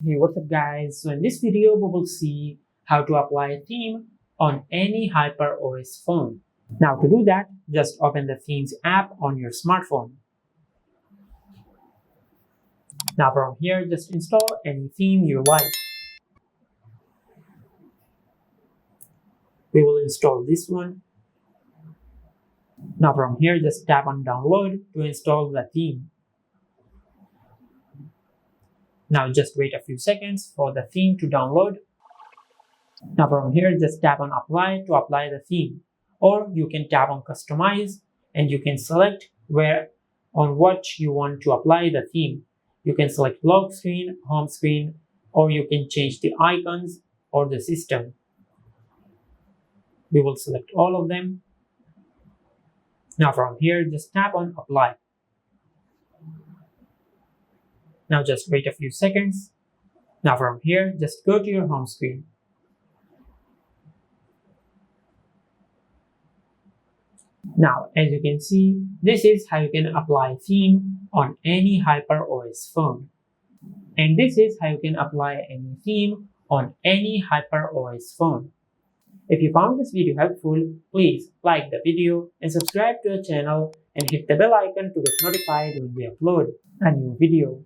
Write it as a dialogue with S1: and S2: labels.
S1: Hey, what's up guys? So in this video we will see how to apply a theme on any HyperOS phone. Now to do that, just open the themes app on your smartphone. Now from here, just install any theme you like. We will install this one. Now from here, just tap on download to install the theme. Now just wait a few seconds for the theme to download. Now from here, just tap on apply to apply the theme, or you can tap on customize and you can select where on what you want to apply the theme. You can select lock screen, home screen, or you can change the icons or the system. We will select all of them. Now from here, just tap on apply. Now just wait a few seconds. Now from here, just go to your home screen. Now, as you can see, this is how you can apply theme on any HyperOS phone. And this is how you can apply any theme on any HyperOS phone. If you found this video helpful, please like the video and subscribe to the channel and hit the bell icon to get notified when we upload a new video.